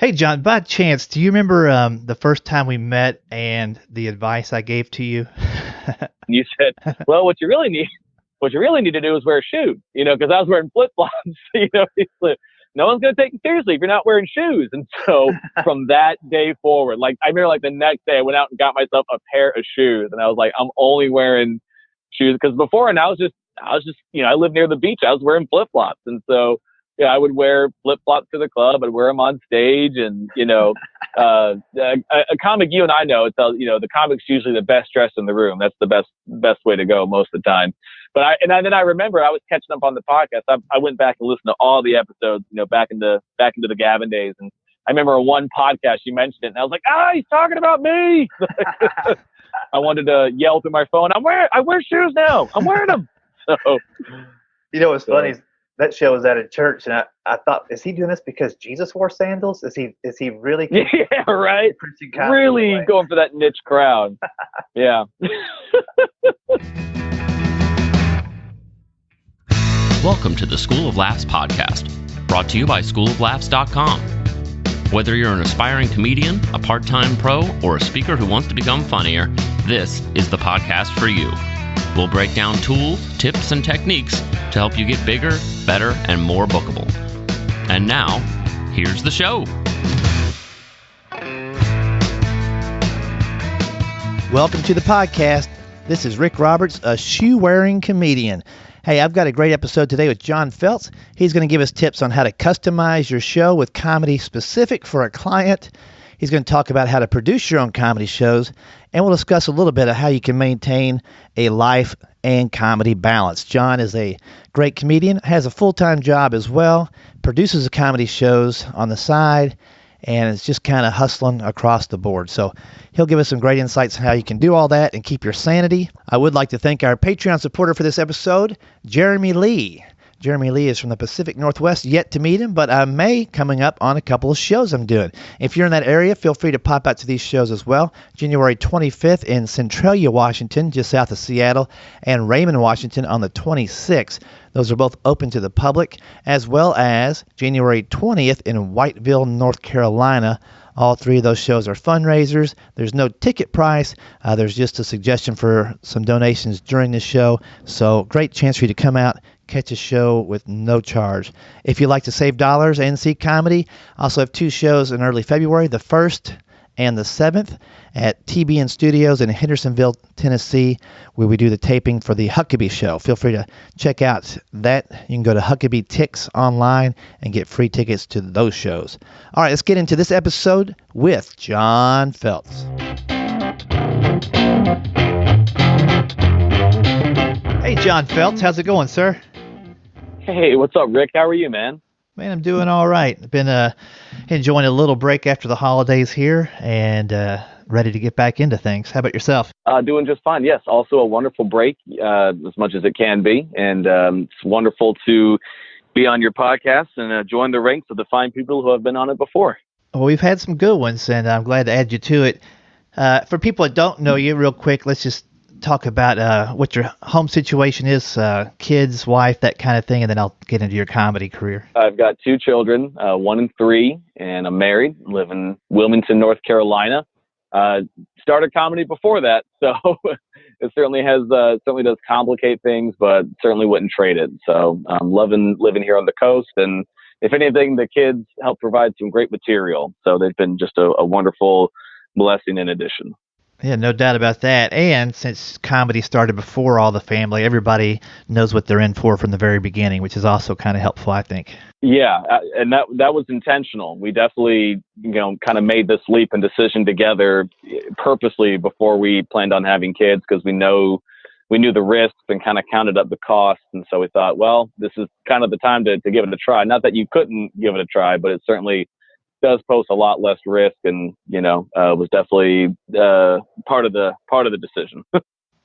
Hey, John, by chance, do you remember the first time we met and the advice I gave to you? You said, well, what you really need to do is wear shoes, because I was wearing flip flops. No one's going to take you seriously if you're not wearing shoes. And so from that day forward, like I remember, like the next day, I went out and got myself a pair of shoes, and I was like, I'm only wearing shoes because before, and I was just, I live near the beach. I was wearing flip flops, and so yeah, I would wear flip flops to the club. I'd wear them on stage, and a comic you and I know, the comic's usually the best dressed in the room. That's the best way to go most of the time. But then I remember I was catching up on the podcast. I went back and listened to all the episodes, back into the Gavin days, and I remember one podcast you mentioned it, and I was like, he's talking about me. I wanted to yell through my phone. I wear shoes now. I'm wearing them. So, what's funny is that show was at a church, and I thought, is he doing this because Jesus wore sandals? Is he really? Yeah, right. Really going for that niche crowd. Yeah. Welcome to the School of Laughs podcast, brought to you by schooloflaughs.com. Whether you're an aspiring comedian, a part-time pro, or a speaker who wants to become funnier, this is the podcast for you. We'll break down tools, tips, and techniques to help you get bigger, better, and more bookable. And now, here's the show. Welcome to the podcast. This is Rick Roberts, a shoe-wearing comedian. Hey, I've got a great episode today with John Feltz. He's going to give us tips on how to customize your show with comedy specific for a client. He's going to talk about how to produce your own comedy shows, and we'll discuss a little bit of how you can maintain a life and comedy balance. John is a great comedian, has a full-time job as well, produces the comedy shows on the side, and is just kind of hustling across the board. So he'll give us some great insights on how you can do all that and keep your sanity. I would like to thank our Patreon supporter for this episode, Jeremy Lee. Jeremy Lee is from the Pacific Northwest, yet to meet him, but I may coming up on a couple of shows I'm doing. If you're in that area, feel free to pop out to these shows as well. January 25th in Centralia, Washington, just south of Seattle, and Raymond, Washington on the 26th. Those are both open to the public, as well as January 20th in Whiteville, North Carolina. All three of those shows are fundraisers. There's no ticket price. There's just a suggestion for some donations during the show. So great chance for you to come out, catch a show with no charge. If you like to save dollars and see comedy, I also have two shows in early February, the 1st and the 7th at TBN Studios in Hendersonville, Tennessee, where we do the taping for the Huckabee Show. Feel free to check out that. You can go to Huckabee Tix online and get free tickets to those shows. All right, let's get into this episode with John Feltz. Hey, John Feltz, how's it going, sir? Hey, what's up, Rick? How are you, man? Man, I'm doing all right. I've been enjoying a little break after the holidays here and ready to get back into things. How about yourself? Doing just fine. Yes, also a wonderful break, as much as it can be. And it's wonderful to be on your podcast and join the ranks of the fine people who have been on it before. Well, we've had some good ones, and I'm glad to add you to it. For people that don't know you, real quick, let's just talk about what your home situation is, kids, wife, that kind of thing, and then I'll get into your comedy career. I've got two children, 1 and 3, and I'm married, live in Wilmington, North Carolina. Started comedy before that, so it certainly does complicate things, but certainly wouldn't trade it. So I'm loving living here on the coast, and if anything, the kids help provide some great material. So they've been just a wonderful blessing in addition. Yeah, no doubt about that. And since comedy started before all the family, everybody knows what they're in for from the very beginning, which is also kind of helpful, I think. Yeah, and that was intentional. We definitely, kind of made this leap and decision together purposely before we planned on having kids, because we knew the risks and kind of counted up the costs. And so we thought, well, this is kind of the time to give it a try. Not that you couldn't give it a try, but it certainly does pose a lot less risk, and was definitely part of the decision.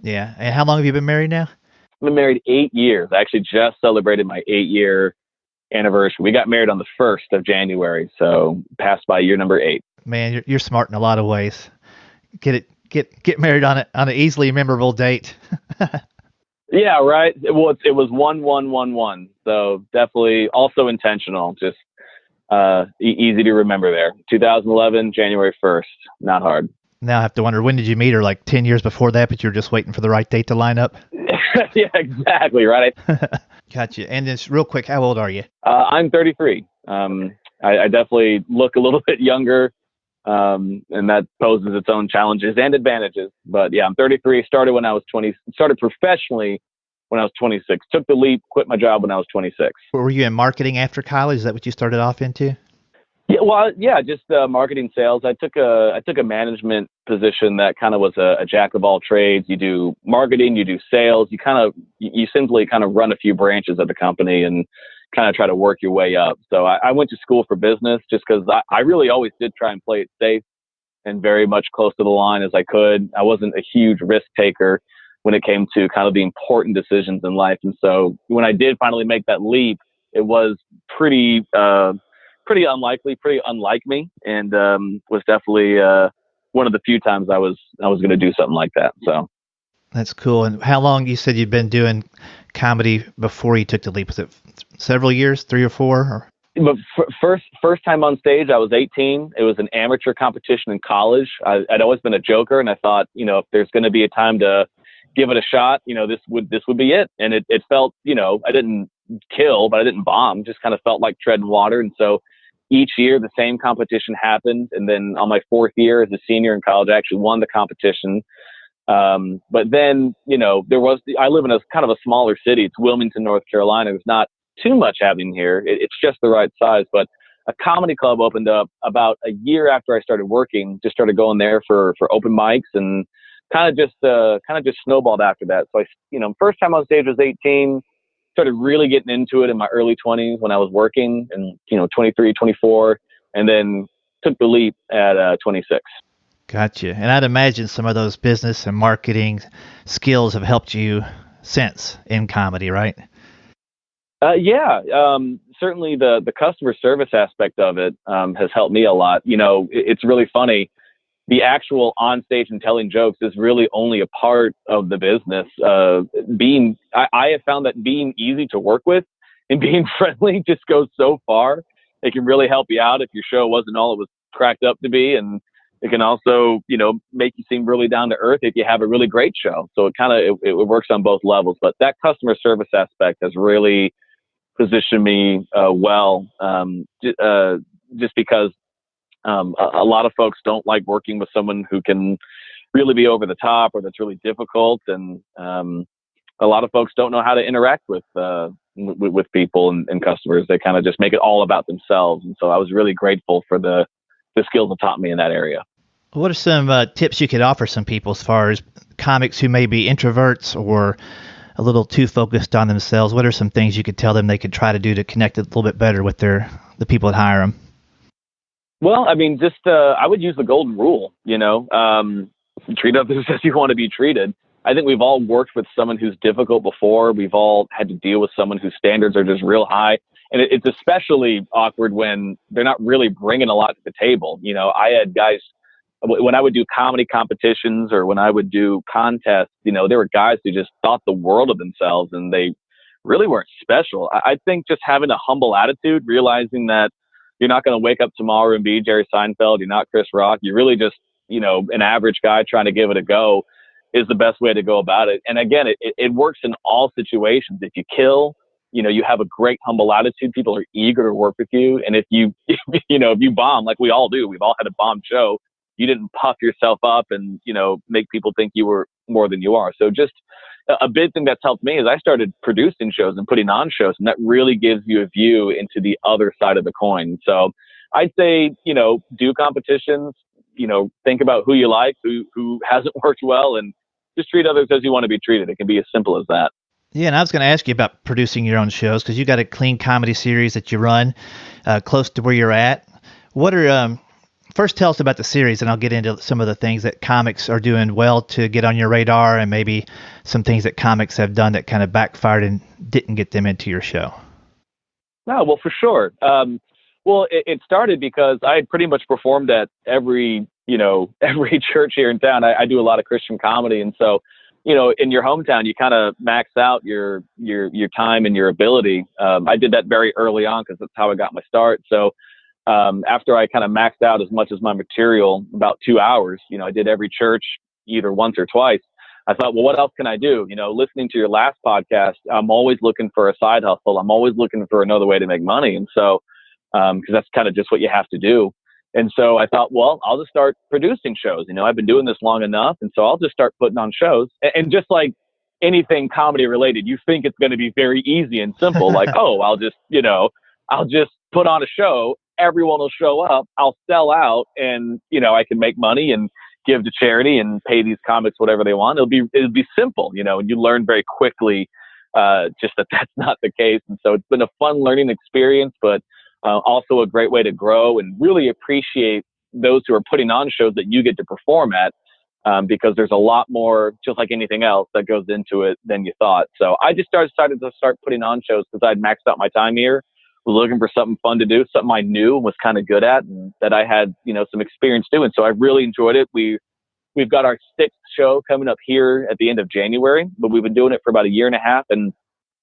Yeah. And how long have you been married now? I've been married 8 years. I actually just celebrated my 8-year anniversary. We got married on the 1st of January, so passed by year number 8. Man, you're smart in a lot of ways. Get married on an easily memorable date. Yeah, right. Well, it was 1-1-1-1, so definitely also intentional. Just Easy to remember there. 2011, January 1st. Not hard. Now I have to wonder, when did you meet her? Like 10 years before that, but you're just waiting for the right date to line up? Yeah, exactly. Right. Gotcha. And just real quick, how old are you? I'm 33. I definitely look a little bit younger, and that poses its own challenges and advantages. But yeah, I'm 33. Started when I was 20. Started professionally when I was 26. Took the leap. Quit my job when I was 26. Were you in marketing after college? Is that what you started off into? Yeah, well, yeah, just marketing, sales. I took a management position that kind of was a jack of all trades. You do marketing, you do sales. You simply kind of run a few branches of the company and kind of try to work your way up. So I went to school for business just because I really always did try and play it safe and very much close to the line as I could. I wasn't a huge risk taker when it came to kind of the important decisions in life. And so when I did finally make that leap, it was pretty unlikely, pretty unlike me, and was definitely one of the few times I was going to do something like that. So that's cool. And how long, you said you'd been doing comedy before you took the leap? Was it several years, 3 or 4? Or? But first time on stage, I was 18. It was an amateur competition in college. I'd always been a joker, and I thought, if there's going to be a time to give it a shot, this would be it. And it felt, I didn't kill, but I didn't bomb. Just kind of felt like treading water. And so each year the same competition happened. And then on my 4th year as a senior in college, I actually won the competition. But then, I live in a kind of a smaller city. It's Wilmington, North Carolina. There's not too much happening here. It's just the right size. But a comedy club opened up about a year after I started working. Just started going there for open mics, and kind of just snowballed after that. So first time on stage was 18. Started really getting into it in my early 20s when I was working, and 23, 24, and then took the leap at 26. Gotcha. And I'd imagine some of those business and marketing skills have helped you since in comedy, right? Yeah. Certainly the customer service aspect of it has helped me a lot. It's really funny. The actual on stage and telling jokes is really only a part of the business. I have found that being easy to work with and being friendly just goes so far. It can really help you out if your show wasn't all it was cracked up to be. And it can also, make you seem really down to earth if you have a really great show. So it works on both levels. But that customer service aspect has really positioned me well, just because a lot of folks don't like working with someone who can really be over the top or that's really difficult. And a lot of folks don't know how to interact with people and customers. They kind of just make it all about themselves. And so I was really grateful for the skills it taught me in that area. What are some tips you could offer some people as far as comics who may be introverts or a little too focused on themselves? What are some things you could tell them they could try to do to connect a little bit better with the people that hire them? Well, I mean, I would use the golden rule, treat others as you want to be treated. I think we've all worked with someone who's difficult before. We've all had to deal with someone whose standards are just real high. And it's especially awkward when they're not really bringing a lot to the table. I had guys, when I would do comedy competitions or when I would do contests, there were guys who just thought the world of themselves and they really weren't special. I think just having a humble attitude, realizing that you're not going to wake up tomorrow and be Jerry Seinfeld. You're not Chris Rock. You're really just, an average guy trying to give it a go is the best way to go about it. And again, it works in all situations. If you kill, you have a great humble attitude. People are eager to work with you. And if you bomb, like we all do, we've all had a bomb show. You didn't puff yourself up and, make people think you were more than you are. So just a big thing that's helped me is I started producing shows and putting on shows, and that really gives you a view into the other side of the coin. So I'd say, do competitions, think about who you like, who hasn't worked well, and just treat others as you want to be treated. It can be as simple as that. Yeah, and I was going to ask you about producing your own shows because you got a Clean Comedy series that you run close to where you're at. What are first, tell us about the series, and I'll get into some of the things that comics are doing well to get on your radar, and maybe some things that comics have done that kind of backfired and didn't get them into your show. No, well, for sure. Well, it started because I had pretty much performed at every church here in town. I do a lot of Christian comedy, and so in your hometown, you kind of max out your time and your ability. I did that very early on because that's how I got my start. So after I kind of maxed out as much as my material, about 2 hours, I did every church either once or twice. I thought, well, what else can I do? Listening to your last podcast, I'm always looking for a side hustle. I'm always looking for another way to make money. And so, cause that's kind of just what you have to do. And so I thought, well, I'll just start producing shows. I've been doing this long enough. And so I'll just start putting on shows. And just like anything comedy related, you think it's going to be very easy and simple. Like, oh, I'll just put on a show. Everyone will show up. I'll sell out and, I can make money and give to charity and pay these comics whatever they want. It'll be simple, and you learn very quickly, just that's not the case. And so it's been a fun learning experience, but also a great way to grow and really appreciate those who are putting on shows that you get to perform at, because there's a lot more, just like anything else, that goes into it than you thought. So I just decided to start putting on shows because I'd maxed out my time here, was looking for something fun to do, something I knew and was kind of good at, and that I had, some experience doing. So I really enjoyed it. We've got our 6th show coming up here at the end of January, but we've been doing it for about a year and a half. And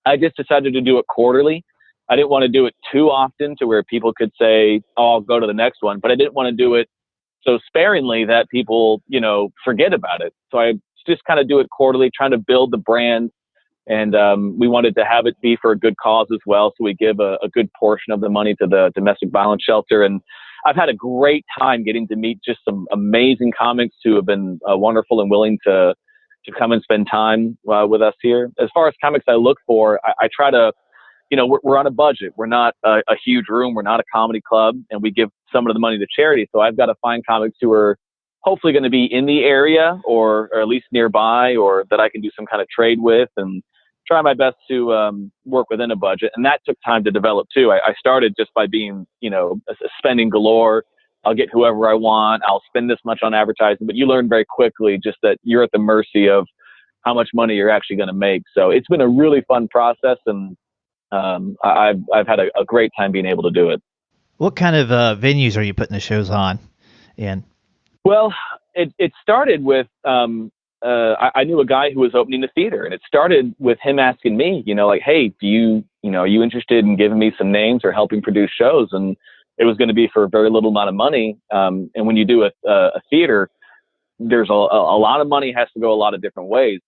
I just decided to do it quarterly. I didn't want to do it too often to where people could say, oh, I'll go to the next one, but I didn't want to do it so sparingly that people, forget about it. So I just kind of do it quarterly, trying to build the brand. And we wanted to have it be for a good cause as well. So we give a good portion of the money to the domestic violence shelter. And I've had a great time getting to meet just some amazing comics who have been wonderful and willing to come and spend time with us here. As far as comics I look for, I try to, we're on a budget. We're not a huge room. We're not a comedy club, and we give some of the money to charity. So I've got to find comics who are hopefully going to be in the area or at least nearby, or that I can do some kind of trade with, and try my best to work within a budget. And that took time to develop too. I started just by being, spending galore. I'll get whoever I want. I'll spend this much on advertising, but you learn very quickly just that you're at the mercy of how much money you're actually going to make. So it's been a really fun process, and I've had a great time being able to do it. What kind of venues are you putting the shows on in? Well, it started with, I knew a guy who was opening a theater, and it started with him asking me, like, hey, are you interested in giving me some names or helping produce shows? And it was going to be for a very little amount of money. And when you do a theater, there's a lot of money has to go a lot of different ways.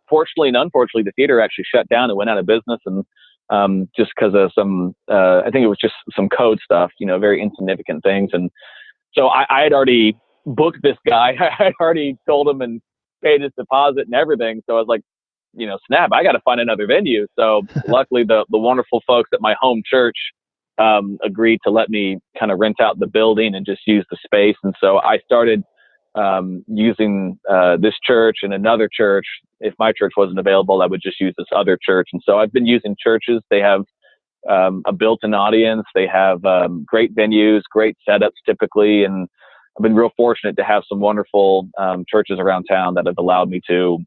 Fortunately and unfortunately, the theater actually shut down and went out of business. And just because of some, I think it was just some code stuff, very insignificant things. And so I had already booked this guy. I had already told him and paid his deposit and everything. So I was like, snap, I got to find another venue. So luckily the wonderful folks at my home church agreed to let me kind of rent out the building and just use the space. And so I started using this church and another church. If my church wasn't available, I would just use this other church. And so I've been using churches. They have a built-in audience. They have great venues, great setups typically. And I've been real fortunate to have some wonderful churches around town that have allowed me to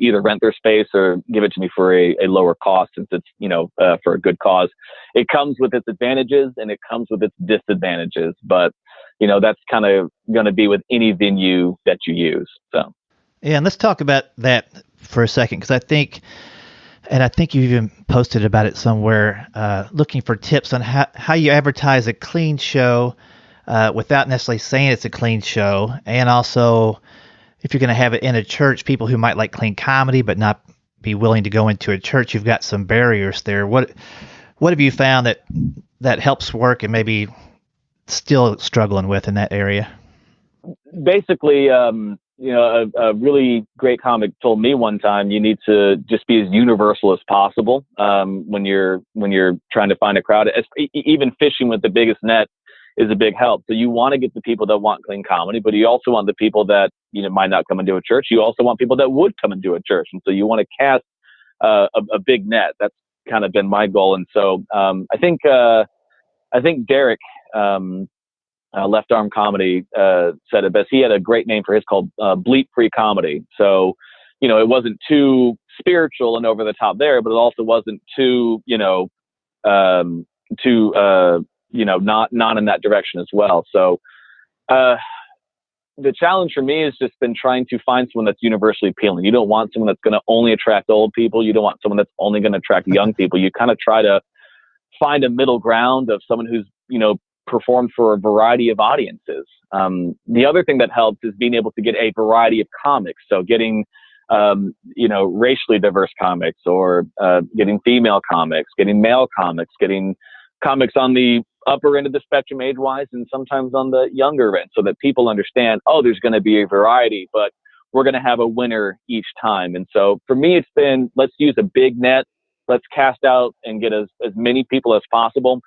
either rent their space or give it to me for a lower cost, since it's, for a good cause. It comes with its advantages and it comes with its disadvantages, but that's kind of going to be with any venue that you use. So. Yeah. And let's talk about that for a second. Cause I think you even posted about it somewhere, looking for tips on how you advertise a clean show, without necessarily saying it's a clean show. And also, if you're going to have it in a church, people who might like clean comedy but not be willing to go into a church, you've got some barriers there. What have you found that helps work and maybe still struggling with in that area? Basically, a really great comic told me one time, you need to just be as universal as possible when you're trying to find a crowd. Even fishing with the biggest net is a big help. So you want to get the people that want clean comedy, but you also want the people that might not come into a church. You also want people that would come into a church, and so you want to cast a big net. That's kind of been my goal. And so I think Derek, Left Arm Comedy, said it best. He had a great name for his called Bleep Free Comedy. So it wasn't too spiritual and over the top there, but it also wasn't too not in that direction as well. So the challenge for me has just been trying to find someone that's universally appealing. You don't want someone that's going to only attract old people. You don't want someone that's only going to attract young people. You kind of try to find a middle ground of someone who's performed for a variety of audiences. The other thing that helps is being able to get a variety of comics. So getting, racially diverse comics, or getting female comics, getting male comics, getting comics on the upper end of the spectrum age-wise, and sometimes on the younger end, so that people understand, there's going to be a variety, but we're going to have a winner each time. And so for me, it's been, let's use a big net, let's cast out and get as many people as possible.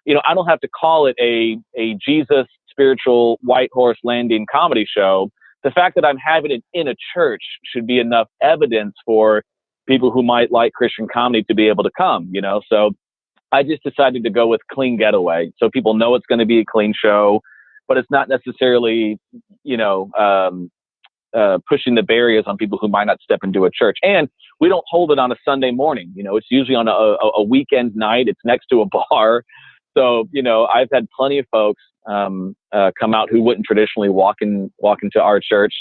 I don't have to call it a Jesus spiritual white horse landing comedy show. The fact that I'm having it in a church should be enough evidence for people who might like Christian comedy to be able to come, So I just decided to go with Clean Getaway. So people know it's going to be a clean show, but it's not necessarily, pushing the barriers on people who might not step into a church. And we don't hold it on a Sunday morning. It's usually on a weekend night. It's next to a bar. So, I've had plenty of folks come out who wouldn't traditionally walk into our church.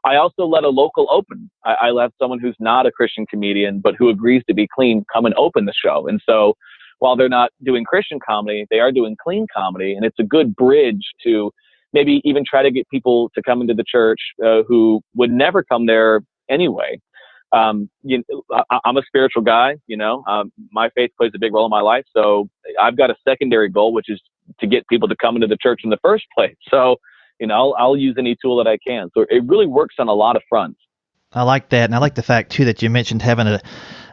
I also let a local open. I let someone who's not a Christian comedian, but who agrees to be clean, come and open the show. And so while they're not doing Christian comedy, they are doing clean comedy. And it's a good bridge to maybe even try to get people to come into the church who would never come there anyway. I'm a spiritual guy, my faith plays a big role in my life. So I've got a secondary goal, which is to get people to come into the church in the first place. So, I'll use any tool that I can. So it really works on a lot of fronts. I like that. And I like the fact too, that you mentioned having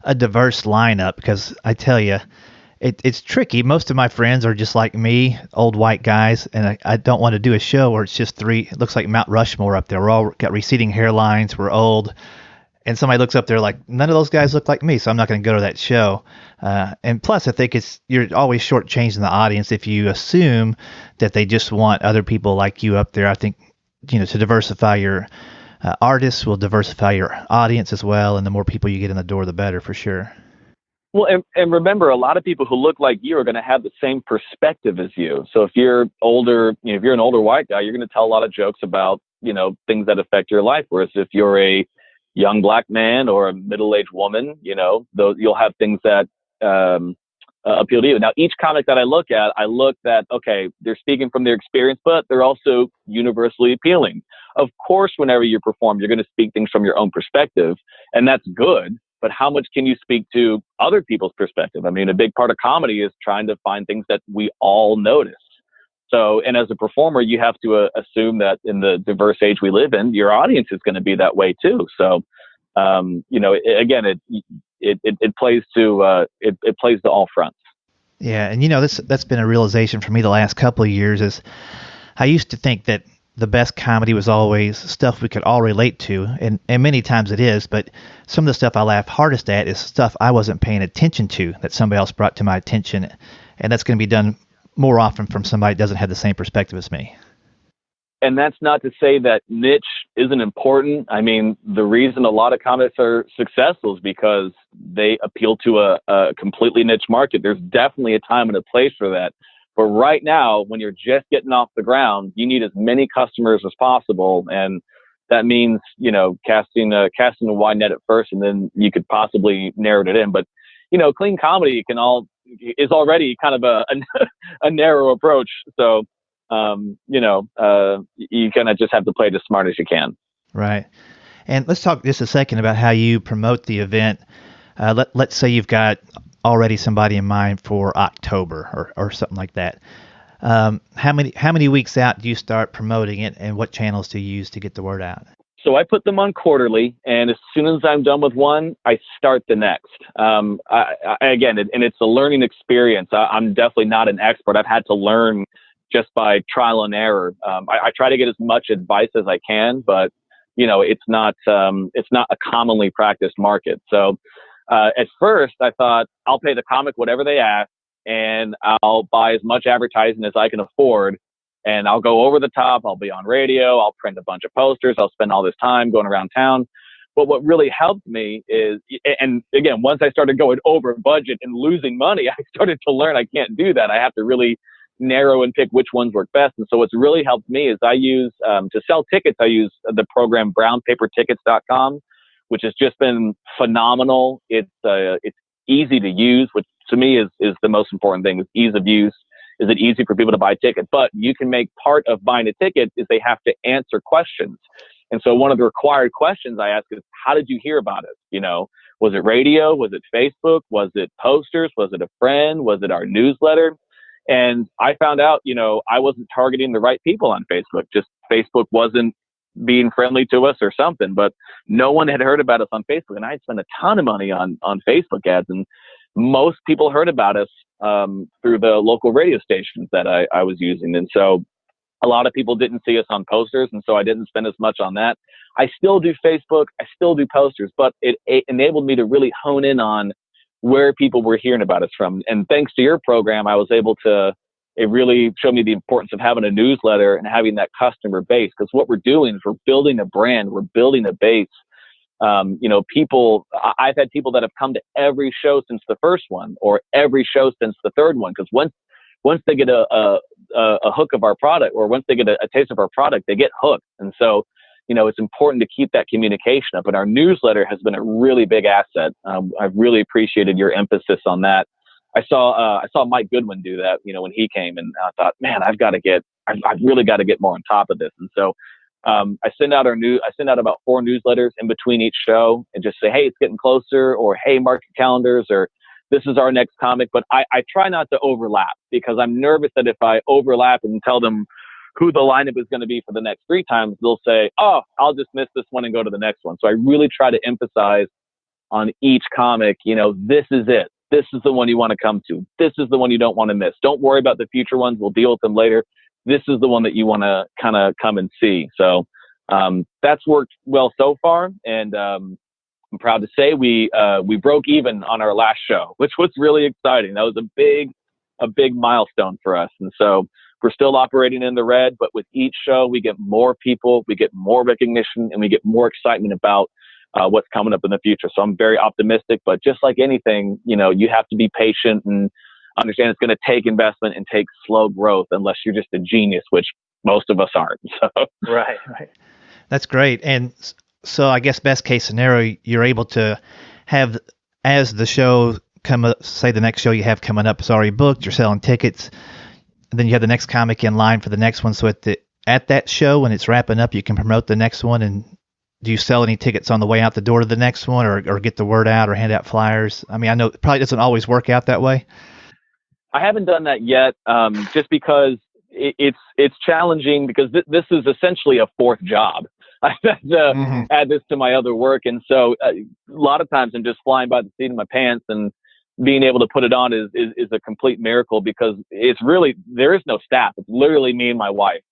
a diverse lineup, because I tell you, it's tricky. Most of my friends are just like me, old white guys, and I don't want to do a show where it's just three. It looks like Mount Rushmore up there. We're all got receding hairlines. We're old. And somebody looks up there like, none of those guys look like me, so I'm not going to go to that show. And plus, I think you're always shortchanging the audience if you assume that they just want other people like you up there. I think, to diversify your artists will diversify your audience as well, and the more people you get in the door, the better, for sure. Well, and remember, a lot of people who look like you are going to have the same perspective as you. So if you're older, if you're an older white guy, you're going to tell a lot of jokes about, things that affect your life. Whereas if you're a young black man or a middle-aged woman, you'll have things that appeal to you. Now, each comic that I look at, okay, they're speaking from their experience, but they're also universally appealing. Of course, whenever you perform, you're going to speak things from your own perspective, and that's good. But how much can you speak to other people's perspective? I mean, a big part of comedy is trying to find things that we all notice. So, and as a performer, you have to assume that in the diverse age we live in, your audience is going to be that way too. So, again, it plays to it plays to all fronts. Yeah, and that's been a realization for me the last couple of years. Is I used to think that the best comedy was always stuff we could all relate to, and many times it is, but some of the stuff I laugh hardest at is stuff I wasn't paying attention to that somebody else brought to my attention, and that's going to be done more often from somebody that doesn't have the same perspective as me. And that's not to say that niche isn't important. I mean, the reason a lot of comics are successful is because they appeal to a completely niche market. There's definitely a time and a place for that. But right now, when you're just getting off the ground, you need as many customers as possible. And that means, casting a wide net at first, and then you could possibly narrow it in. But, clean comedy is already kind of a narrow approach. So, you kind of just have to play it as smart as you can. Right. And let's talk just a second about how you promote the event. Let's say you've got already somebody in mind for October or something like that. How many weeks out do you start promoting it, and what channels do you use to get the word out? So I put them on quarterly, and as soon as I'm done with one, I start the next. Again, it's a learning experience. I'm definitely not an expert. I've had to learn just by trial and error. I try to get as much advice as I can, but it's not a commonly practiced market. So at first I thought I'll pay the comic whatever they ask, and I'll buy as much advertising as I can afford, and I'll go over the top. I'll be on radio. I'll print a bunch of posters. I'll spend all this time going around town. But what really helped me is, and again, once I started going over budget and losing money, I started to learn I can't do that. I have to really narrow and pick which ones work best. And so what's really helped me is I use, to sell tickets, I use the program brownpapertickets.com, which has just been phenomenal. It's easy to use, which to me is the most important thing, is ease of use. Is it easy for people to buy tickets? But you can make part of buying a ticket is they have to answer questions. And so one of the required questions I ask is, how did you hear about it? You know, was it radio? Was it Facebook? Was it posters? Was it a friend? Was it our newsletter? And I found out, you know, I wasn't targeting the right people on Facebook. Just Facebook wasn't being friendly to us or something, but no one had heard about us on Facebook. And I had spent a ton of money on Facebook ads, and most people heard about us through the local radio stations that I was using. And so a lot of people didn't see us on posters, and so I didn't spend as much on that. I still do Facebook, I still do posters, but it enabled me to really hone in on where people were hearing about us from. And thanks to your program, I was able to, it really showed me the importance of having a newsletter and having that customer base, because what we're doing is we're building a brand, we're building a base. You know, I've had people that have come to every show since the first one, or every show since the third one, because once they get a hook of our product, or once they get a taste of our product, they get hooked. And so, you know, it's important to keep that communication up. And our newsletter has been a really big asset. I've really appreciated your emphasis on that. I saw Mike Goodwin do that, you know, when he came, and I thought, man, I've really got to get more on top of this. And so, I send out about 4 newsletters in between each show and just say, hey, it's getting closer, or hey, mark your calendars, or this is our next comic. But I try not to overlap, because I'm nervous that if I overlap and tell them who the lineup is going to be for the next 3 times, they'll say, oh, I'll just miss this one and go to the next one. So I really try to emphasize on each comic, you know, this is it. This is the one you want to come to. This is the one you don't want to miss. Don't worry about the future ones. We'll deal with them later. This is the one that you want to kind of come and see. So that's worked well so far. And I'm proud to say we broke even on our last show, which was really exciting. That was a big milestone for us. And so we're still operating in the red, but with each show, we get more people, we get more recognition, and we get more excitement about what's coming up in the future. So I'm very optimistic, but just like anything, you know, you have to be patient and understand it's going to take investment and take slow growth, unless you're just a genius, which most of us aren't. So. Right. That's great. And so I guess best case scenario, you're able to have, as the show come up, say the next show you have coming up is already booked, you're selling tickets, and then you have the next comic in line for the next one. So at that show, when it's wrapping up, you can promote the next one. And do you sell any tickets on the way out the door to the next one, or get the word out, or hand out flyers? I mean, I know it probably doesn't always work out that way. I haven't done that yet, just because it's challenging, because this is essentially a 4th job. I've had to add this to my other work. And so a lot of times I'm just flying by the seat of my pants, and being able to put it on is a complete miracle, because there is no staff. It's literally me and my wife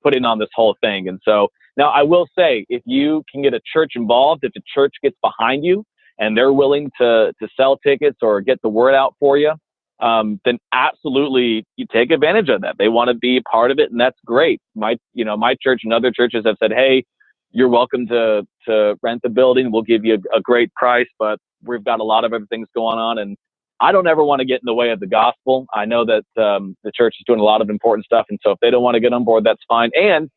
putting on this whole thing. And so now I will say, if you can get a church involved, if the church gets behind you and they're willing to sell tickets or get the word out for you, then absolutely you take advantage of that. They want to be a part of it, and that's great. My church and other churches have said, hey, you're welcome to rent the building. We'll give you a great price, but we've got a lot of other things going on, and I don't ever want to get in the way of the gospel. I know that the church is doing a lot of important stuff, and so if they don't want to get on board, that's fine. And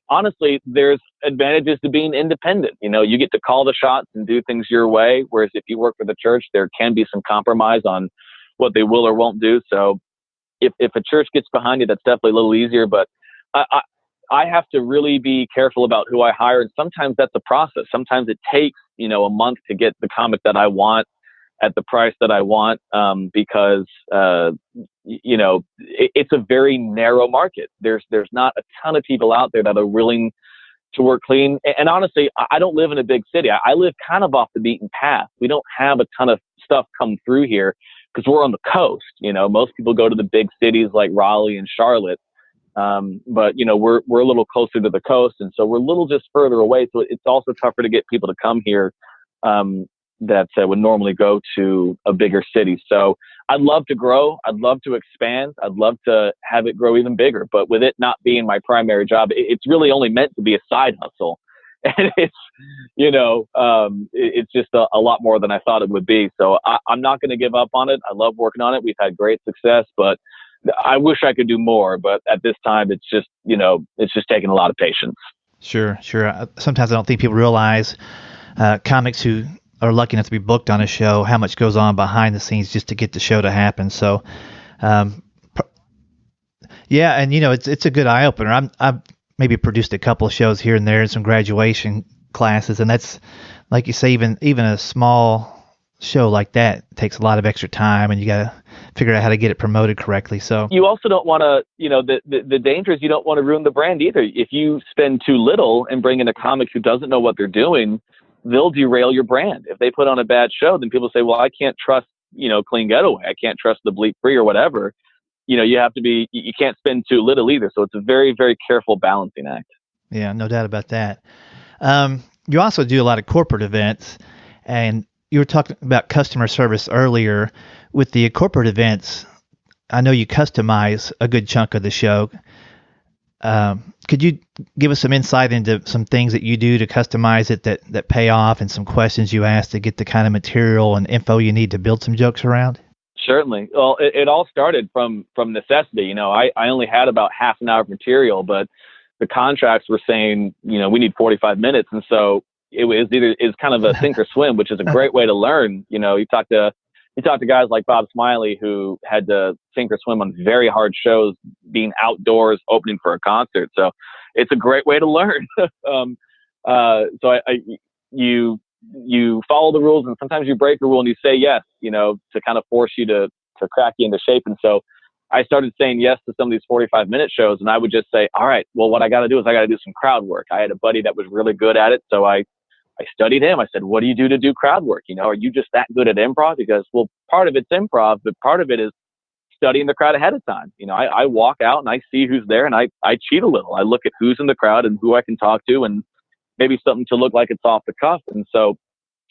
honestly, there's advantages to being independent. You know, you get to call the shots and do things your way, whereas if you work for the church, there can be some compromise on what they will or won't do. So if a church gets behind you, that's definitely a little easier. But I have to really be careful about who I hire. And sometimes that's a process. Sometimes it takes, you know, a month to get the comic that I want at the price that I want, because, you know, it's a very narrow market. There's not a ton of people out there that are willing to work clean. And honestly, I don't live in a big city. I live kind of off the beaten path. We don't have a ton of stuff come through here because we're on the coast. You know, most people go to the big cities like Raleigh and Charlotte. But you know, we're a little closer to the coast, and so we're a little just further away. So it's also tougher to get people to come here that would normally go to a bigger city. So I'd love to grow. I'd love to expand. I'd love to have it grow even bigger. But with it not being my primary job, it's really only meant to be a side hustle. And it's, you know, it's just a lot more than I thought it would be. So I'm not going to give up on it. I love working on it. We've had great success, but I wish I could do more. But at this time, it's just, you know, it's just taking a lot of patience. Sure. Sometimes I don't think people realize comics who are lucky enough to be booked on a show, how much goes on behind the scenes just to get the show to happen. So Yeah, and it's a good eye opener. I've maybe produced a couple of shows here and there and some graduation classes, and that's like you say, even a small show like that takes a lot of extra time, and you got to figure out how to get it promoted correctly. So you also don't want to, the danger is you don't want to ruin the brand either. If you spend too little and bring in a comic who doesn't know what they're doing, they'll derail your brand. If they put on a bad show, then people say, well, I can't trust, Clean Getaway. I can't trust the Bleep Free or whatever. You have to be, you can't spend too little either. So it's a very, very careful balancing act. Yeah, no doubt about that. You also do a lot of corporate events, and you were talking about customer service earlier. With the corporate events, I know you customize a good chunk of the show. Could you give us some insight into some things that you do to customize it that pay off, and some questions you ask to get the kind of material and info you need to build some jokes around? Certainly. Well, it all started from necessity. I only had about half an hour of material, but the contracts were saying, we need 45 minutes. And so it's kind of a sink or swim, which is a great way to learn. You talk to guys like Bob Smiley, who had to sink or swim on very hard shows, being outdoors, opening for a concert. So it's a great way to learn. You follow the rules, and sometimes you break the rule and you say yes, to kind of force you to crack you into shape. And so I started saying yes to some of these 45-minute shows, and I would just say, all right, well, what I got to do is I got to do some crowd work. I had a buddy that was really good at it, so I studied him. I said, what do you do to crowd work? Are you just that good at improv? Because, well, part of it's improv, but part of it is studying the crowd ahead of time. I walk out and I see who's there, and I cheat a little. I look at who's in the crowd and who I can talk to, and maybe something to look like it's off the cuff. And so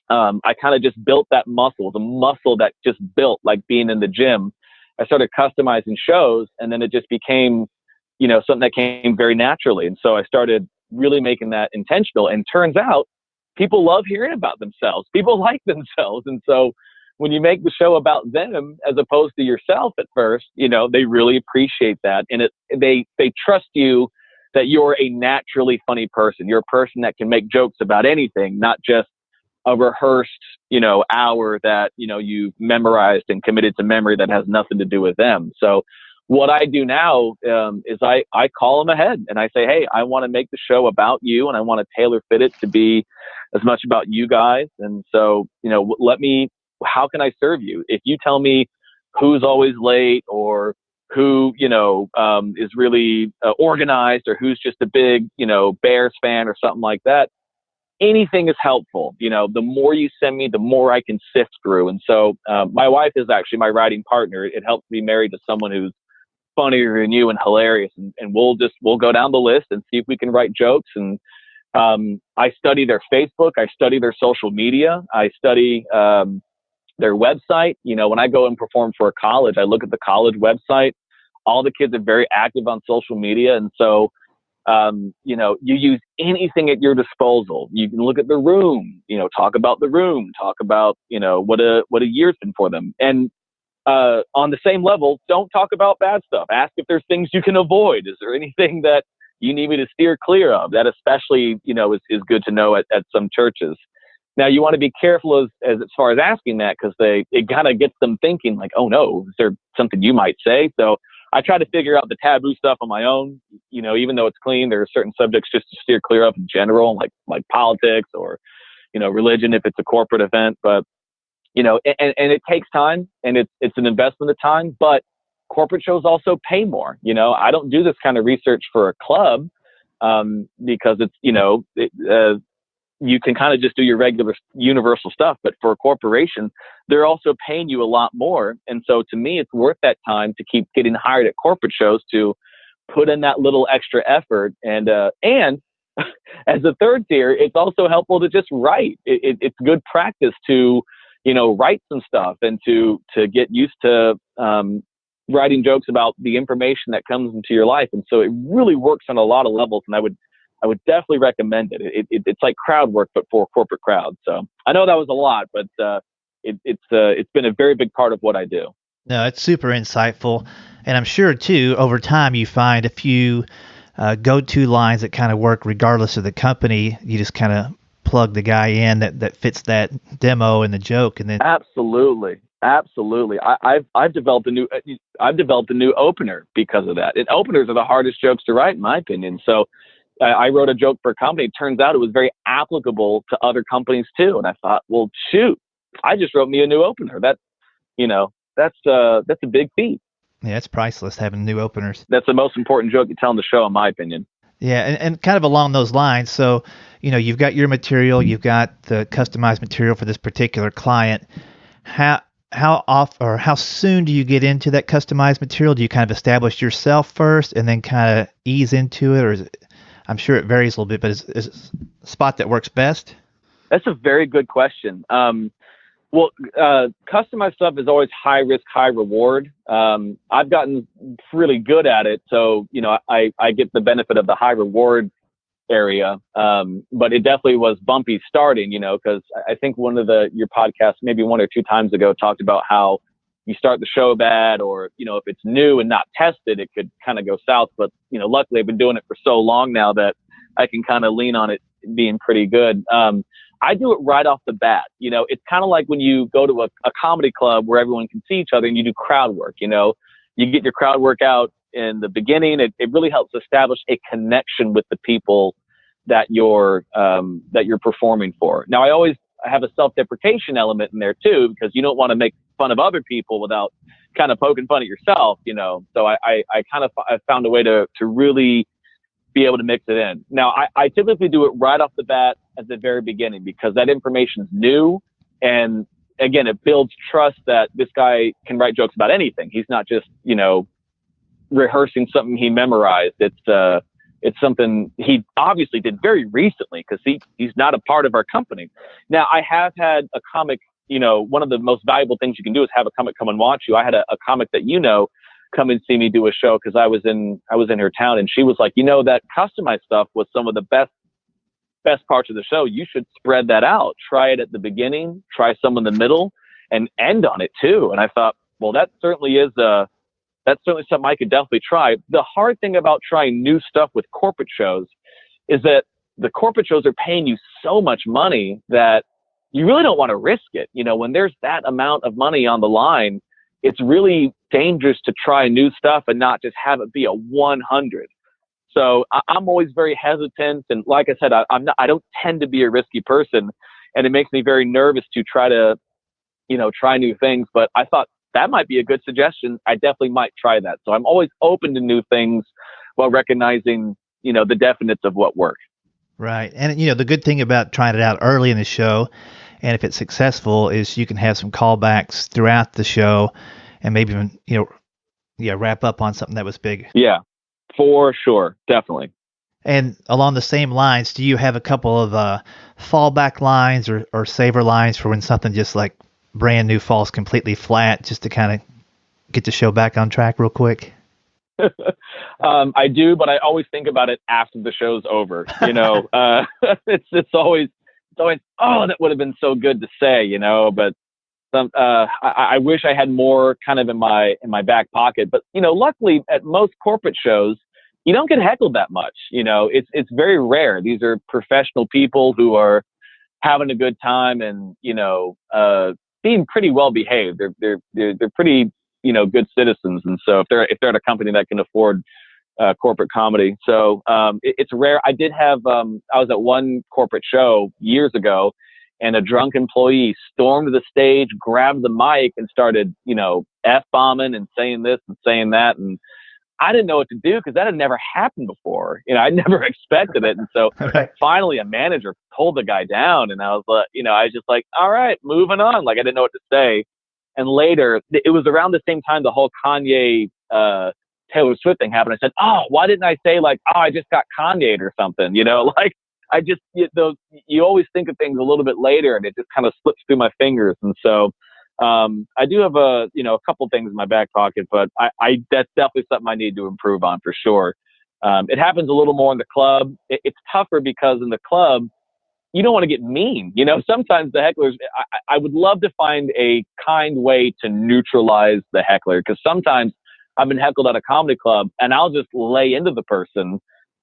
I kind of just built that muscle, the muscle that just built like being in the gym. I started customizing shows, and then it just became, something that came very naturally. And so I started really making that intentional, and turns out people love hearing about themselves. People like themselves. And so when you make the show about them as opposed to yourself at first, they really appreciate that. And they trust you that you're a naturally funny person. You're a person that can make jokes about anything, not just a rehearsed, hour that, you've memorized and committed to memory that has nothing to do with them. So what I do now is I call them ahead and I say, hey, I want to make the show about you, and I want to tailor fit it to be as much about you guys. And so, how can I serve you? If you tell me who's always late, or who, is really organized, or who's just a big, Bears fan or something like that, anything is helpful. The more you send me, the more I can sift through. And so my wife is actually my writing partner. It helps me married to someone who's funnier than you and hilarious. And we'll go down the list and see if we can write jokes. And I study their Facebook. I study their social media. I study their website. When I go and perform for a college, I look at the college website. All the kids are very active on social media. And so, you use anything at your disposal. You can look at the room, talk about the room, talk about, what a year's been for them. And on the same level, don't talk about bad stuff. Ask if there's things you can avoid. Is there anything that you need me to steer clear of? That especially, is good to know at some churches. Now, you want to be careful as far as asking that, because it kind of gets them thinking like, oh no, is there something you might say? So I try to figure out the taboo stuff on my own. Even though it's clean, there are certain subjects just to steer clear of in general, like politics or, religion if it's a corporate event. But, and it takes time, and it's an investment of time, but corporate shows also pay more. I don't do this kind of research for a club because it's, you can kind of just do your regular universal stuff, but for a corporation, they're also paying you a lot more. And so to me, it's worth that time to keep getting hired at corporate shows to put in that little extra effort. And as a third tier, it's also helpful to just write. It's good practice to, write some stuff and to get used to writing jokes about the information that comes into your life. And so it really works on a lot of levels. And I would definitely recommend it. It's like crowd work, but for a corporate crowd. So I know that was a lot, but it's been a very big part of what I do. No, it's super insightful. And I'm sure, too, over time you find a few go-to lines that kind of work regardless of the company. You just kind of plug the guy in that fits that demo and the joke. And then Absolutely. Absolutely. I've developed a new opener because of that. And openers are the hardest jokes to write, in my opinion. So I wrote a joke for a company. It turns out it was very applicable to other companies too. And I thought, well, shoot, I just wrote me a new opener. That's a big feat. Yeah, it's priceless having new openers. That's the most important joke you tell in the show, in my opinion. Yeah, and kind of along those lines. So, you've got your material, you've got the customized material for this particular client. How soon do you get into that customized material? Do you kind of establish yourself first and then kind of ease into it, or is it, I'm sure it varies a little bit, but is it a spot that works best? That's a very good question. Customized stuff is always high risk, high reward. I've gotten really good at it, so I get the benefit of the high reward area. But it definitely was bumpy starting, because I think one of your podcasts, maybe 1 or 2 times ago, talked about how you start the show bad, or if it's new and not tested, it could kind of go south. But luckily, I've been doing it for so long now that I can kind of lean on it being pretty good. I do it right off the bat. It's kind of like when you go to a comedy club where everyone can see each other and you do crowd work. You get your crowd work out in the beginning. It really helps establish a connection with the people that you're performing for. Now, I always have a self-deprecation element in there too, because you don't want to make fun of other people without kind of poking fun at yourself. So I found a way to really be able to mix it in. Now, I typically do it right off the bat at the very beginning, because that information is new. And again, it builds trust that this guy can write jokes about anything. He's not just, rehearsing something he memorized. It's something he obviously did very recently, because he's not a part of our company. Now, I have had a comic, one of the most valuable things you can do is have a comic come and watch you. I had a comic that come and see me do a show, because I was in her town, and she was like, that customized stuff was some of the best parts of the show. You should spread that out. Try it at the beginning, try some in the middle, and end on it too. And I thought, well, that's certainly something I could definitely try. The hard thing about trying new stuff with corporate shows is that the corporate shows are paying you so much money that you really don't want to risk it. When there's that amount of money on the line, it's really dangerous to try new stuff and not just have it be a 100. So I'm always very hesitant. And like I said, I don't tend to be a risky person, and it makes me very nervous to try new things. But I thought that might be a good suggestion. I definitely might try that. So I'm always open to new things while recognizing, the definites of what works. Right. And, the good thing about trying it out early in the show, and if it's successful, is you can have some callbacks throughout the show and maybe even, wrap up on something that was big. Yeah, for sure. Definitely. And along the same lines, do you have a couple of fallback lines or saver lines for when something just like brand new falls completely flat, just to kind of get the show back on track real quick? I do, but I always think about it after the show's over. It's always, oh, that would have been so good to say, but I wish I had more kind of in my back pocket. But luckily at most corporate shows, you don't get heckled that much. It's very rare. These are professional people who are having a good time and being pretty well behaved. They're pretty good citizens, and so if they're at a company that can afford corporate comedy, so it's rare. I did have I was at one corporate show years ago, and a drunk employee stormed the stage, grabbed the mic, and started F-bombing and saying this and saying that, and I didn't know what to do because that had never happened before. I never expected it. And so finally a manager pulled the guy down, and I was like, I was just like, all right, moving on. Like I didn't know what to say. And later, it was around the same time the whole Kanye, Taylor Swift thing happened. I said, oh, why didn't I say like, oh, I just got Kanye'd or something, like I just, you always think of things a little bit later and it just kind of slips through my fingers. And so, I do have a couple things in my back pocket, but that's definitely something I need to improve on for sure. It happens a little more in the club. It's tougher because in the club, you don't want to get mean. Sometimes the hecklers, I would love to find a kind way to neutralize the heckler, because sometimes I've been heckled at a comedy club and I'll just lay into the person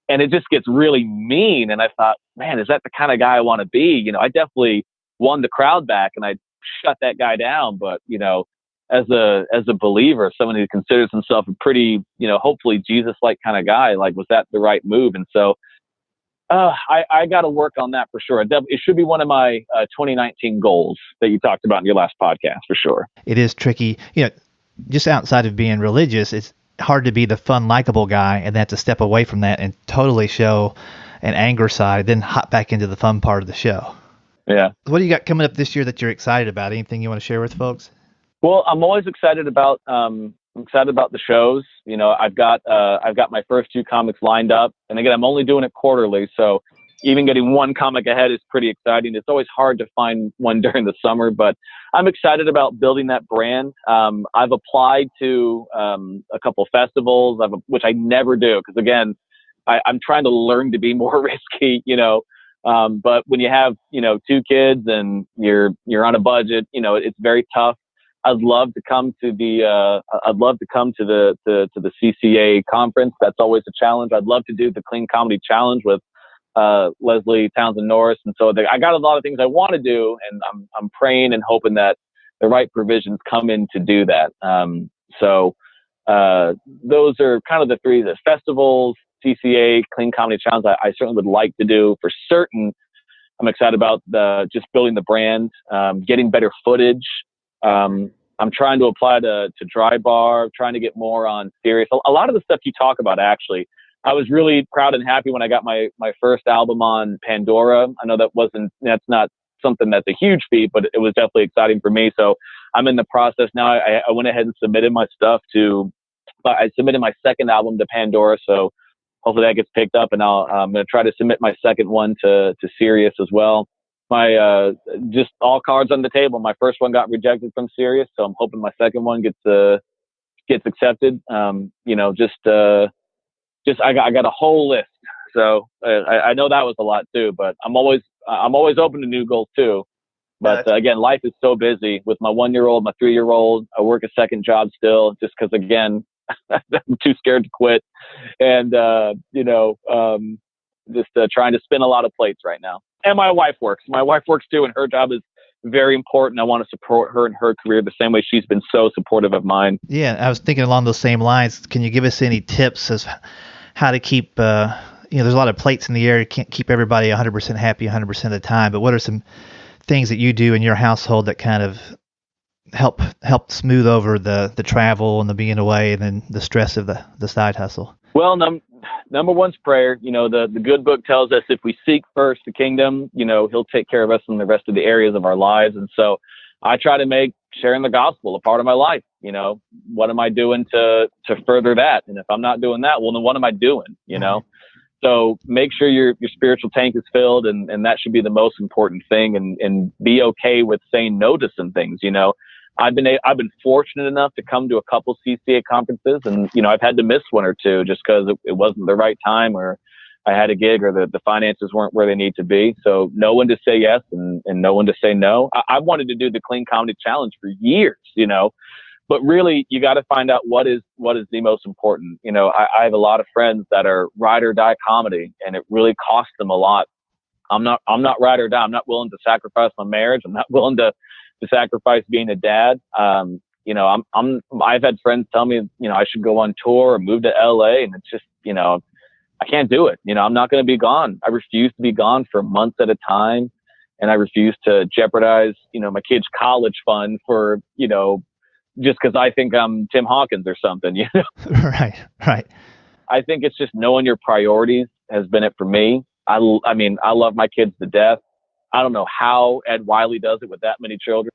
and it just gets really mean. And I thought, man, is that the kind of guy I want to be? I definitely won the crowd back and I shut that guy down. But, as a believer, someone who considers himself a pretty, hopefully Jesus-like kind of guy, like, was that the right move? And so I got to work on that for sure. It should be one of my 2019 goals that you talked about in your last podcast, for sure. It is tricky. Just outside of being religious, it's hard to be the fun, likable guy and then have to step away from that and totally show an anger side, then hop back into the fun part of the show. Yeah. What do you got coming up this year that you're excited about? Anything you want to share with folks? Well, I'm always excited about the shows. I've got my first 2 comics lined up, and again, I'm only doing it quarterly, so even getting 1 comic ahead is pretty exciting. It's always hard to find one during the summer, but I'm excited about building that brand. I've applied to a couple of festivals, which I never do, because again, I'm trying to learn to be more risky, but when you have 2 kids and you're on a budget, it's very tough. I'd love to come to the CCA conference. That's always a challenge. I'd love to do the Clean Comedy Challenge with Leslie Townsend Norris, and so I got a lot of things I want to do, and I'm praying and hoping that the right provisions come in to do that. So those are kind of the 3: the festivals, CCA, Clean Comedy Challenge. I certainly would like to do for certain. I'm excited about just building the brand, getting better footage. I'm trying to apply to Dry Bar, trying to get more on Sirius. A lot of the stuff you talk about, actually, I was really proud and happy when I got my first album on Pandora. I know that's not something that's a huge feat, but it was definitely exciting for me. So I'm in the process now. I went ahead and submitted my stuff I submitted my second album to Pandora. So hopefully that gets picked up, and I'm going to try to submit my second one to Sirius as well. My just all cards on the table. My first one got rejected from Sirius, so I'm hoping my second one gets accepted. I got a whole list, so I know that was a lot too. But I'm always open to new goals too. But again, life is so busy with my 1-year-old, my 3-year-old. I work a second job still, just because again I'm too scared to quit, and just trying to spin a lot of plates right now. And my wife works. My wife works too, and her job is very important. I want to support her in her career the same way she's been so supportive of mine. Yeah, I was thinking along those same lines. Can you give us any tips as how to keep, there's a lot of plates in the air. You can't keep everybody 100% happy 100% of the time, but what are some things that you do in your household that kind of help smooth over the travel and the being away and then the stress of the side hustle? Well, number one's prayer. The good book tells us if we seek first the kingdom, he'll take care of us in the rest of the areas of our lives. And so I try to make sharing the gospel a part of my life. What am I doing to further that? And if I'm not doing that, well, then what am I doing? So make sure your spiritual tank is filled, and that should be the most important thing, and be okay with saying no to some things. I've been fortunate enough to come to a couple CCA conferences, and I've had to miss one or two just because it wasn't the right time, or I had a gig, or the finances weren't where they need to be. So know when to say yes and know when to say no. I wanted to do the Clean Comedy Challenge for years, but really you got to find out what is the most important. I have a lot of friends that are ride or die comedy, and it really costs them a lot. I'm not ride or die. I'm not willing to sacrifice my marriage. I'm not willing to sacrifice being a dad. I've had friends tell me, I should go on tour or move to LA, and it's just, I can't do it. I'm not going to be gone. I refuse to be gone for months at a time. And I refuse to jeopardize, my kid's college fund for, just because I think I'm Tim Hawkins or something, Right. I think it's just knowing your priorities has been it for me. I love my kids to death. I don't know how Ed Wiley does it with that many children.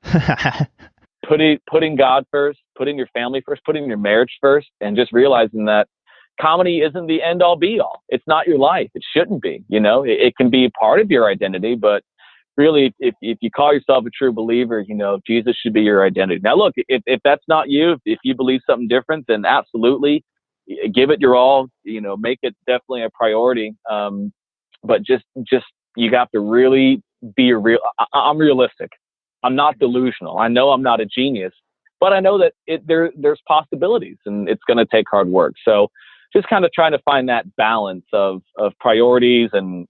Putting God first, putting your family first, putting your marriage first, and just realizing that comedy isn't the end all be all. It's not your life. It shouldn't be. It can be part of your identity, but really, if you call yourself a true believer, Jesus should be your identity. Now, look, if that's not you, if you believe something different, then absolutely give it your all. Make it definitely a priority. But just you have to really be I'm realistic. I'm not delusional. I know I'm not a genius, but I know that there's possibilities, and it's going to take hard work. So just kind of trying to find that balance of priorities and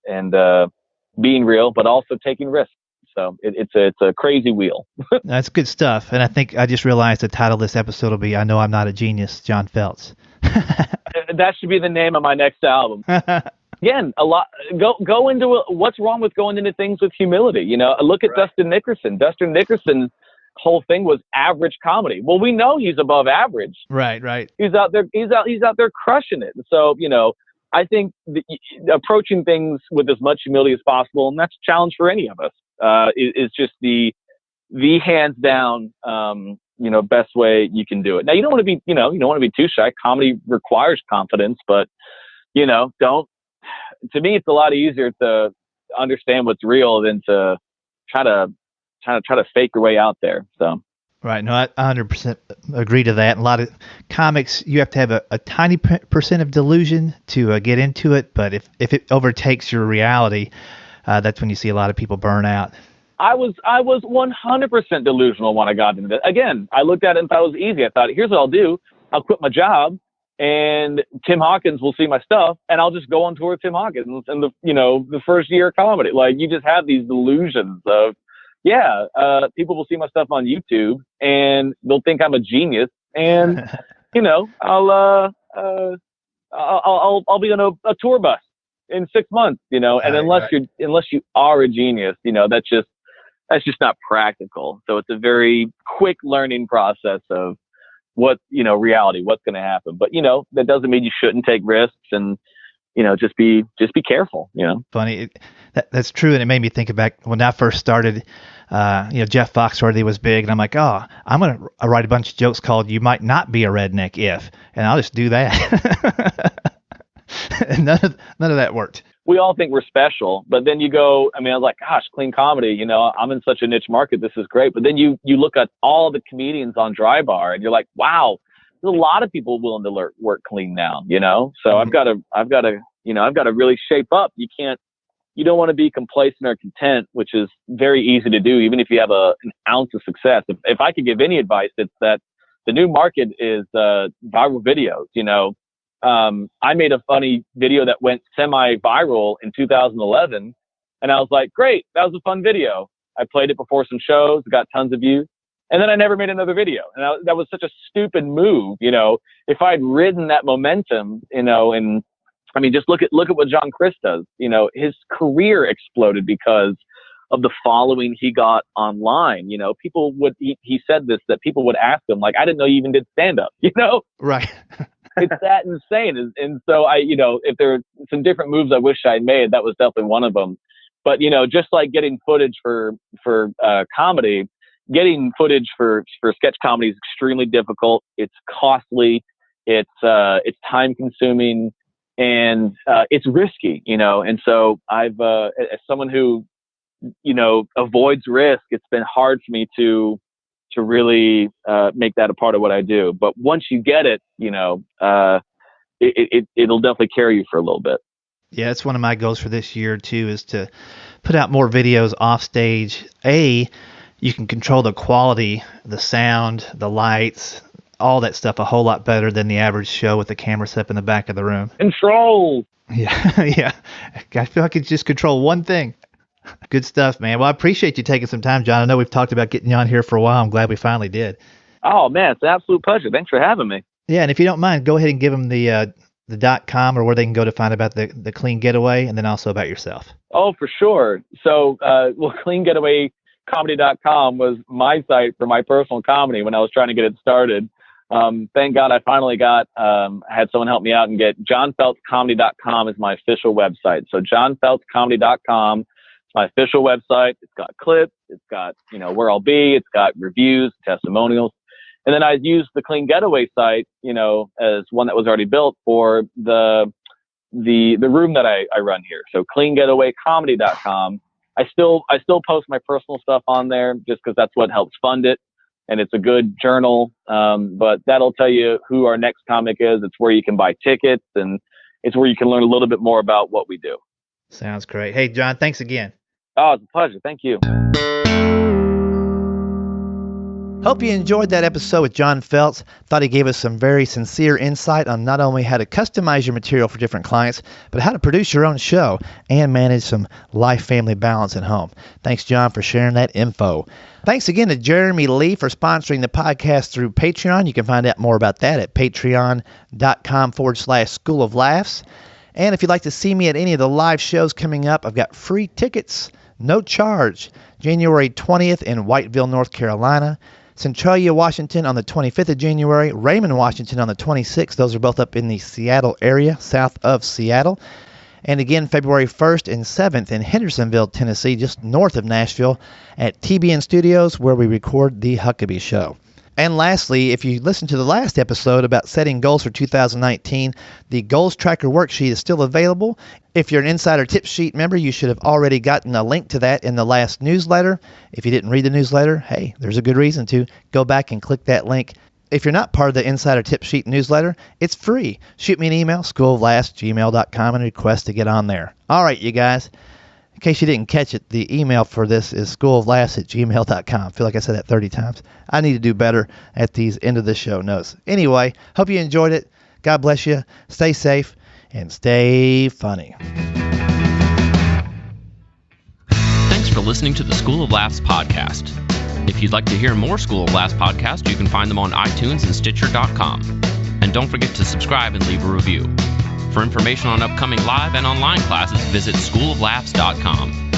being real, but also taking risks. So it's a crazy wheel. That's good stuff. And I think I just realized the title of this episode will be "I Know I'm Not a Genius, John Feltz." That should be the name of my next album. Again, go into what's wrong with going into things with humility. You know, look at Right. Dustin Nickerson's whole thing was average comedy. Well, we know he's above average. Right. He's out there crushing it. And so, you know, I think approaching things with as much humility as possible, and that's a challenge for any of us, is just the hands down, best way you can do it. Now, you don't want to be too shy. Comedy requires confidence, but, to me, it's a lot easier to understand what's real than to try to fake your way out there. So. Right. No, I 100% agree to that. A lot of comics, you have to have a tiny percent of delusion to get into it. But if it overtakes your reality, that's when you see a lot of people burn out. I was 100% delusional when I got into it. Again, I looked at it and thought it was easy. I thought, here's what I'll do. I'll quit my job and Tim Hawkins will see my stuff and I'll just go on tour with Tim Hawkins in the first year of comedy. Like, you just have these delusions of, people will see my stuff on YouTube and they'll think I'm a genius, and I'll be on a tour bus in 6 months, and unless you are a genius, that's just not practical. So it's a very quick learning process of what reality, what's going to happen. But that doesn't mean you shouldn't take risks and just be careful. Funny. That's true. And it made me think back when I first started, Jeff Foxworthy was big, and I'm like, oh, I'm going to write a bunch of jokes called "You Might Not Be a Redneck If," and I'll just do that. And none of that worked. We all think we're special, but then you go, I was like, gosh, clean comedy, I'm in such a niche market. This is great. But then you look at all the comedians on Dry Bar and you're like, wow, there's a lot of people willing to work clean now, So Mm-hmm. I've got to really shape up. You don't want to be complacent or content, which is very easy to do, even if you have an ounce of success. If I could give any advice, it's that the new market is viral videos. I made a funny video that went semi-viral in 2011, and I was like, great, that was a fun video. I played it before some shows, got tons of views, and then I never made another video. And that was such a stupid move. If I'd ridden that momentum, and just look at what John Chris does. His career exploded because of the following he got online. People would, he said this, that people would ask him, like, I didn't know you even did stand up, Right. It's that insane. And so if there are some different moves I wish I'd made, that was definitely one of them. But, just like getting footage for comedy, getting footage for sketch comedy is extremely difficult. It's costly. It's time consuming. And it's risky, and so I've, as someone who, avoids risk, it's been hard for me to really make that a part of what I do. But once you get it, it'll definitely carry you for a little bit. Yeah, it's one of my goals for this year too, is to put out more videos off stage. You can control the quality, the sound, the lights, all that stuff a whole lot better than the average show with the camera set up in the back of the room. Control. Yeah, yeah. I feel like I could just control one thing. Good stuff, man. Well, I appreciate you taking some time, John. I know we've talked about getting you on here for a while. I'm glad we finally did. Oh, man, it's an absolute pleasure. Thanks for having me. Yeah, and if you don't mind, go ahead and give them the .com or where they can go to find about the Clean Getaway, and then also about yourself. Oh, for sure. So, cleangetawaycomedy.com was my site for my personal comedy when I was trying to get it started. Thank God I finally had someone help me out and get johnfeltzcomedy.com is my official website. So johnfeltzcomedy.com is my official website. It's got clips. It's got, where I'll be. It's got reviews, testimonials. And then I used the Clean Getaway site, as one that was already built for the room that I run here. So cleangetawaycomedy.com. I still post my personal stuff on there just because that's what helps fund it. And it's a good journal. But that'll tell you who our next comic is. It's where you can buy tickets, and it's where you can learn a little bit more about what we do. Sounds great. Hey, John, thanks again. Oh, it's a pleasure. Thank you. Hope you enjoyed that episode with John Feltz. Thought he gave us some very sincere insight on not only how to customize your material for different clients, but how to produce your own show and manage some life-family balance at home. Thanks, John, for sharing that info. Thanks again to Jeremy Lee for sponsoring the podcast through Patreon. You can find out more about that at patreon.com/School of Laughs. And if you'd like to see me at any of the live shows coming up, I've got free tickets, no charge. January 20th in Whiteville, North Carolina. Centralia, Washington on the 25th of January, Raymond, Washington on the 26th. Those are both up in the Seattle area, south of Seattle. And again, February 1st and 7th in Hendersonville, Tennessee, just north of Nashville at TBN Studios, where we record The Huckabee Show. And lastly, if you listened to the last episode about setting goals for 2019, the Goals Tracker worksheet is still available. If you're an Insider Tip Sheet member, you should have already gotten a link to that in the last newsletter. If you didn't read the newsletter, hey, there's a good reason to. Go back and click that link. If you're not part of the Insider Tip Sheet newsletter, it's free. Shoot me an email, schooloflaughs@gmail.com, and request to get on there. All right, you guys. In case you didn't catch it, the email for this is schooloflaughs@gmail.com. I feel like I said that 30 times. I need to do better at these end of the show notes. Anyway, hope you enjoyed it. God bless you. Stay safe and stay funny. Thanks for listening to the School of Laughs podcast. If you'd like to hear more School of Laughs podcasts, you can find them on iTunes and Stitcher.com. And don't forget to subscribe and leave a review. For information on upcoming live and online classes, visit schooloflaughs.com.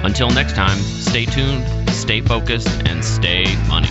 Until next time, stay tuned, stay focused, and stay funny.